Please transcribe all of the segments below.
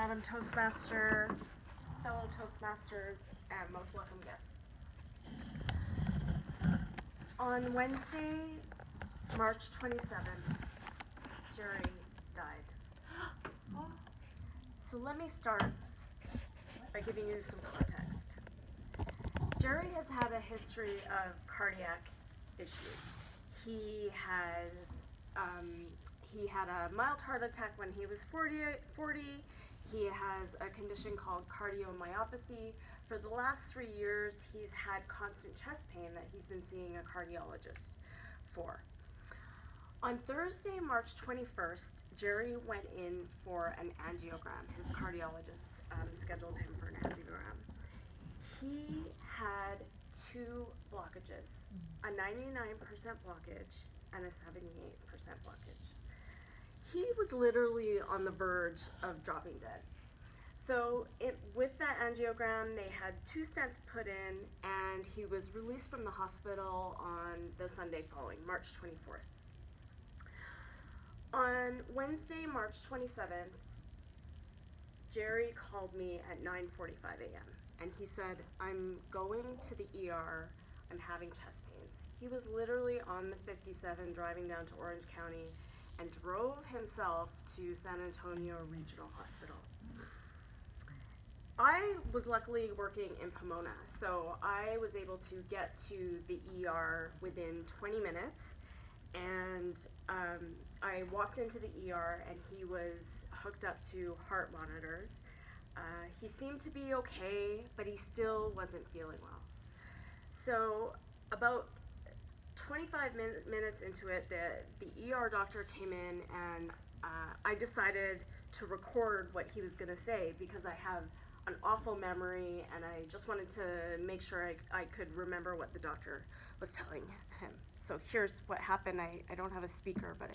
Madam Toastmaster, fellow Toastmasters, and most welcome guests. On Wednesday, March 27th, Jerry died. So let me start by giving you some context. Jerry has had a history of cardiac issues. He had a mild heart attack when he was 40. He has a condition called cardiomyopathy. For the last 3 years, he's had constant chest pain that he's been seeing a cardiologist for. On Thursday, March 21st, Jerry went in for an angiogram. His cardiologist scheduled him for an angiogram. He had 2 blockages, a 99% blockage and a 78% blockage. He was literally on the verge of dropping dead. So with that angiogram, they had 2 stents put in, and he was released from the hospital on the Sunday following, March 24th. On Wednesday, March 27th, Jerry called me at 9:45 a.m. and he said, "I'm going to the ER, I'm having chest pains." He was literally on the 57 driving down to Orange County and drove himself to San Antonio Regional Hospital. I was luckily working in Pomona, so I was able to get to the ER within 20 minutes, and I walked into the ER and he was hooked up to heart monitors. He seemed to be okay, but he still wasn't feeling well. So about 25 minutes into it, the ER doctor came in, and I decided to record what he was going to say because I have an awful memory, and I just wanted to make sure I could remember what the doctor was telling him. So here's what happened. I don't have a speaker, but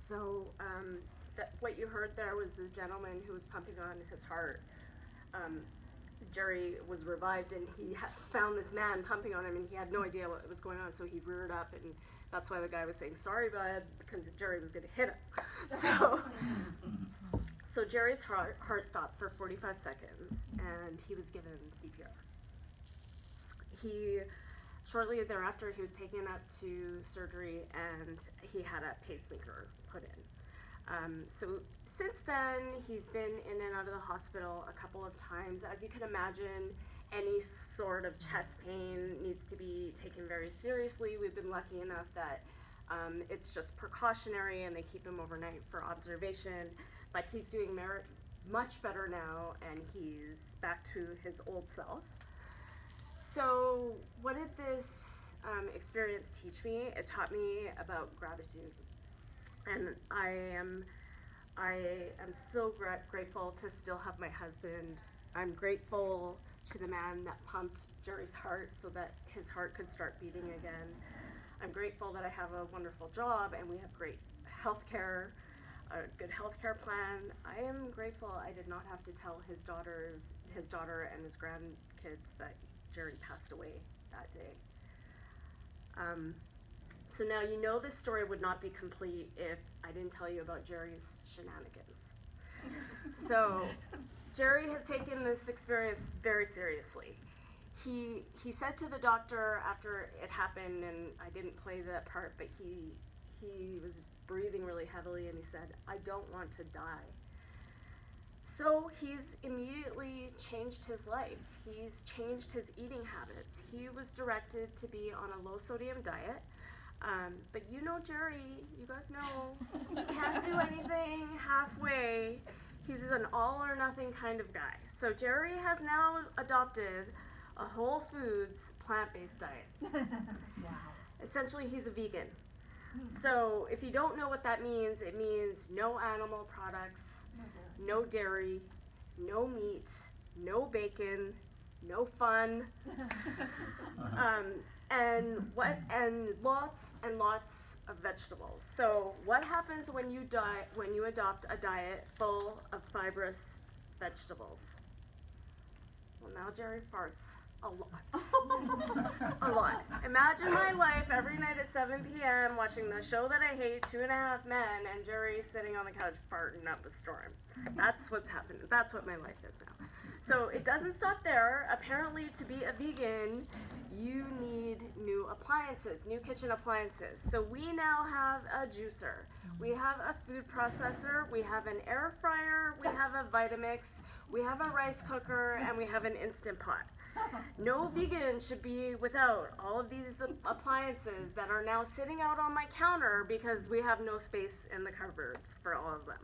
So what you heard there was the gentleman who was pumping on his heart. Jerry was revived, and he found this man pumping on him, and he had no idea what was going on, so he reared up, and that's why the guy was saying, "Sorry, bud," because Jerry was going to hit him. So Jerry's heart stopped for 45 seconds, and he was given CPR. Shortly thereafter, he was taken up to surgery, and he had a pacemaker put in. So since then, he's been in and out of the hospital a couple of times. As you can imagine, any sort of chest pain needs to be taken very seriously. We've been lucky enough that it's just precautionary, and they keep him overnight for observation. But he's doing much better now, and he's back to his old self. So what did this experience teach me? It taught me about gratitude, and I am so grateful to still have my husband. I'm grateful to the man that pumped Jerry's heart so that his heart could start beating again. I'm grateful that I have a wonderful job and we have great health care, a good health care plan. I am grateful I did not have to tell his daughter and his grandkids that Jerry passed away that day. So now you know this story would not be complete if I didn't tell you about Jerry's shenanigans. So Jerry has taken this experience very seriously. He said to the doctor after it happened, and I didn't play that part, but he was breathing really heavily, and he said, "I don't want to die." So he's immediately changed his life. He's changed his eating habits. He was directed to be on a low sodium diet. But you know Jerry, you guys know, he can't do anything halfway. He's an all or nothing kind of guy. So Jerry has now adopted a whole foods, plant-based diet. Wow. Essentially, he's a vegan. So if you don't know what that means, it means no animal products, no dairy, no meat, no bacon, no fun, and lots and lots of vegetables. So what happens when you adopt a diet full of fibrous vegetables? Well, now Jerry farts a lot. A lot. Imagine my life every night at 7 p.m. watching the show that I hate, 2.5 Men, and Jerry sitting on the couch farting up a storm. That's what's happening. That's what my life is now. So it doesn't stop there. Apparently, to be a vegan, you need new appliances, new kitchen appliances. So we now have a juicer. We have a food processor. We have an air fryer. We have a Vitamix. We have a rice cooker, and we have an Instant Pot. No vegan should be without all of these appliances that are now sitting out on my counter because we have no space in the cupboards for all of them.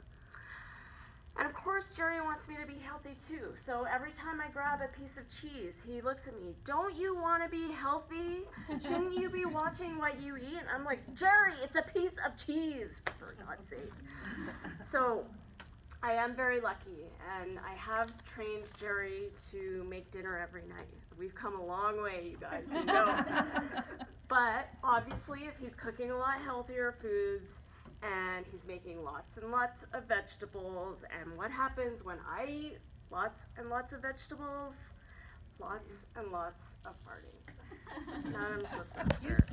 And of course, Jerry wants me to be healthy too. So every time I grab a piece of cheese, he looks at me, "Don't you want to be healthy? Shouldn't you be watching what you eat?" And I'm like, "Jerry, it's a piece of cheese, for God's sake." So I am very lucky, and I have trained Jerry to make dinner every night. We've come a long way, you guys, you know. But obviously, if he's cooking a lot healthier foods, and he's making lots and lots of vegetables, and what happens when I eat lots and lots of vegetables? Lots and lots of farting. Not a Toastmaster.